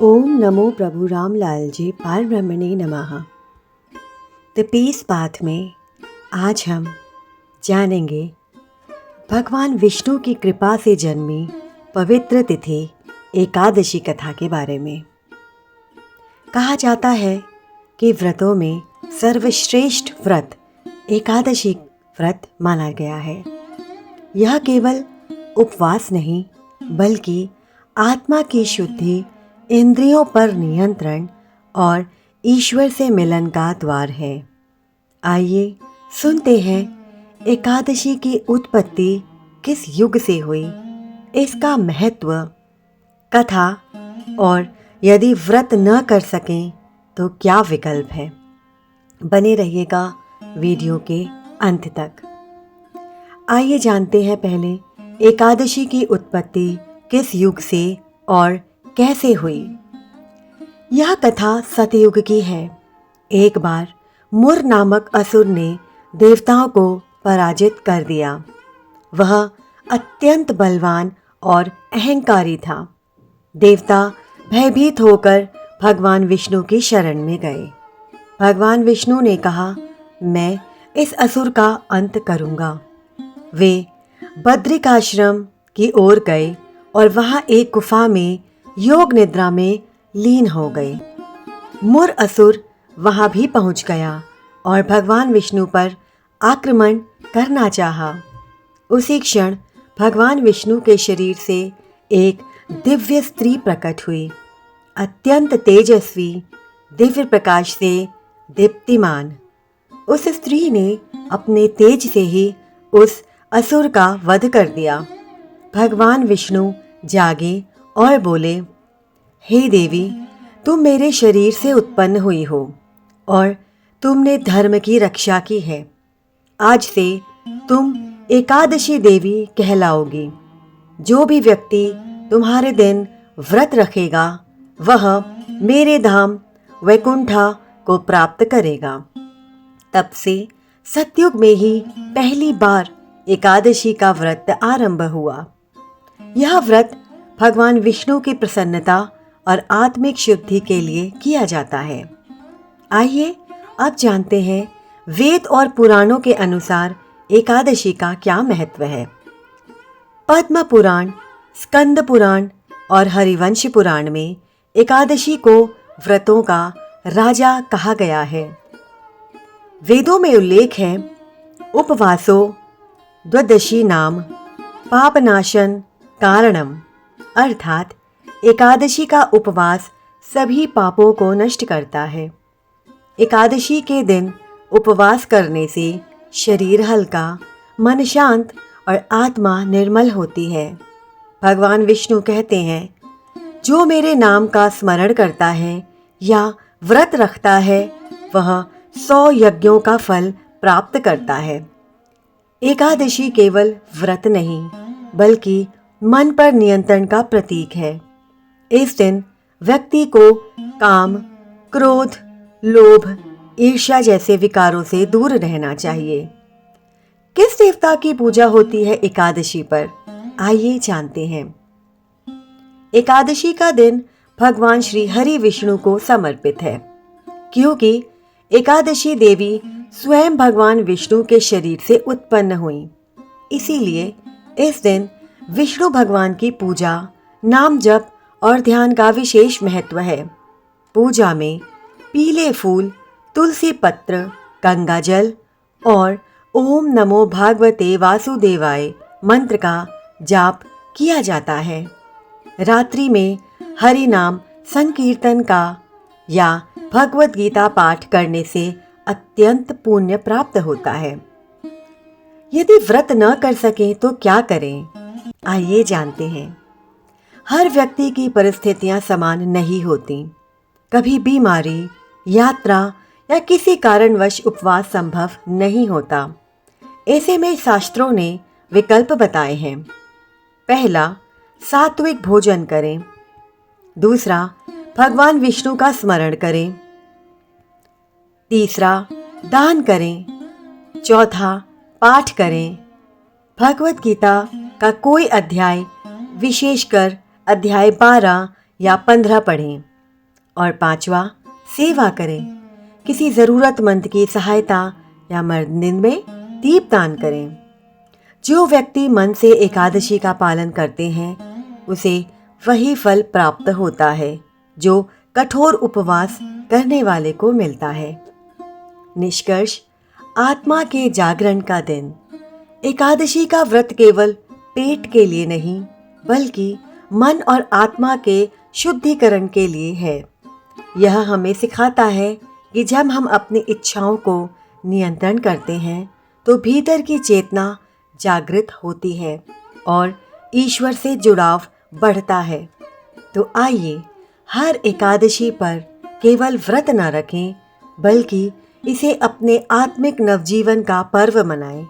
ओम नमो प्रभु रामलाल जी पार ब्रह्मणे नमः। The piece path में आज हम जानेंगे भगवान विष्णु की कृपा से जन्मी पवित्र तिथि एकादशी कथा के बारे में। कहा जाता है कि व्रतों में सर्वश्रेष्ठ व्रत एकादशी व्रत माना गया है। यह केवल उपवास नहीं बल्कि आत्मा की शुद्धि, इंद्रियों पर नियंत्रण और ईश्वर से मिलन का द्वार है। आइए सुनते हैं एकादशी की उत्पत्ति किस युग से हुई, इसका महत्व, कथा और यदि व्रत न कर सकें तो क्या विकल्प है। बने रहिएगा वीडियो के अंत तक। आइए जानते हैं पहले एकादशी की उत्पत्ति किस युग से और कैसे हुई। यह कथा सतयुग की है। एक बार मुर नामक असुर ने देवताओं को पराजित कर दिया। वह अत्यंत बलवान और अहंकारी था। देवता भयभीत होकर भगवान विष्णु की शरण में गए। भगवान विष्णु ने कहा, मैं इस असुर का अंत करूंगा। वे बद्रिकाश्रम की ओर गए और वहां एक गुफा में योग निद्रा में लीन हो गए। मुर असुर वहां भी पहुंच गया और भगवान विष्णु पर आक्रमण करना चाहा। उसी क्षण भगवान विष्णु के शरीर से एक दिव्य स्त्री प्रकट हुई, अत्यंत तेजस्वी, दिव्य प्रकाश से दीप्तिमान। उस स्त्री ने अपने तेज से ही उस असुर का वध कर दिया। भगवान विष्णु जागे और बोले, हे देवी, तुम मेरे शरीर से उत्पन्न हुई हो और तुमने धर्म की रक्षा की है। आज से तुम एकादशी देवी कहलाओगी। जो भी व्यक्ति तुम्हारे दिन व्रत रखेगा वह मेरे धाम वैकुंठा को प्राप्त करेगा। तब से सतयुग में ही पहली बार एकादशी का व्रत आरंभ हुआ। यह व्रत भगवान विष्णु की प्रसन्नता और आत्मिक शुद्धि के लिए किया जाता है। आइए अब जानते हैं वेद और पुराणों के अनुसार एकादशी का क्या महत्व है। पद्म पुराण, स्कंद पुराण और हरिवंश पुराण में एकादशी को व्रतों का राजा कहा गया है। वेदों में उल्लेख है, उपवासो द्वादशी नाम पापनाशन कारणम, अर्थात एकादशी का उपवास सभी पापों को नष्ट करता है। एकादशी के दिन उपवास करने से शरीर हल्का, मन शांत और आत्मा निर्मल होती है। भगवान विष्णु कहते हैं, जो मेरे नाम का स्मरण करता है या व्रत रखता है वह 100 यज्ञों का फल प्राप्त करता है। एकादशी केवल व्रत नहीं बल्कि मन पर नियंत्रण का प्रतीक है। इस दिन व्यक्ति को काम, क्रोध, लोभ, ईर्ष्या जैसे विकारों से दूर रहना चाहिए। किस देवता की पूजा होती है एकादशी पर, आइए जानते हैं। एकादशी का दिन भगवान श्री हरि विष्णु को समर्पित है, क्योंकि एकादशी देवी स्वयं भगवान विष्णु के शरीर से उत्पन्न हुई। इसीलिए इस दिन विष्णु भगवान की पूजा, नाम जप और ध्यान का विशेष महत्व है। पूजा में पीले फूल, तुलसी पत्र, गंगा जल और ओम नमो भागवते वासुदेवाय मंत्र का जाप किया जाता है। रात्रि में हरि नाम संकीर्तन का या भगवत गीता पाठ करने से अत्यंत पुण्य प्राप्त होता है। यदि व्रत न कर सकें तो क्या करें, आइए जानते हैं। हर व्यक्ति की परिस्थितियां समान नहीं होती। कभी बीमारी, यात्रा या किसी कारणवश उपवास संभव नहीं होता। ऐसे में शास्त्रों ने विकल्प बताए हैं। पहला, सात्विक भोजन करें। दूसरा, भगवान विष्णु का स्मरण करें। तीसरा, दान करें। चौथा, पाठ करें। भगवत गीता का कोई अध्याय, विशेषकर अध्याय 12 या 15 पढ़ें। और 5वां, सेवा करें, किसी ज़रूरतमंद की सहायता या मदद में दीपदान करें। जो व्यक्ति मन से एकादशी का पालन करते हैं उसे वही फल प्राप्त होता है जो कठोर उपवास करने वाले को मिलता है। निष्कर्ष, आत्मा के जागरण का दिन। एकादशी का व्रत केवल पेट के लिए नहीं बल्कि मन और आत्मा के शुद्धिकरण के लिए है। यह हमें सिखाता है कि जब हम अपनी इच्छाओं को नियंत्रण करते हैं तो भीतर की चेतना जागृत होती है और ईश्वर से जुड़ाव बढ़ता है। तो आइए हर एकादशी पर केवल व्रत न रखें बल्कि इसे अपने आत्मिक नवजीवन का पर्व मनाएं,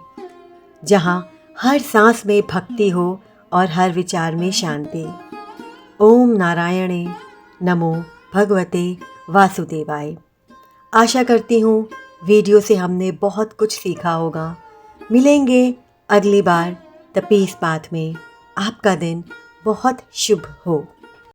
जहां हर सांस में भक्ति हो और हर विचार में शांति। ओम नारायणे नमो भगवते वासुदेवाय। आशा करती हूँ वीडियो से हमने बहुत कुछ सीखा होगा। मिलेंगे अगली बार द पीस पाथ में। आपका दिन बहुत शुभ हो।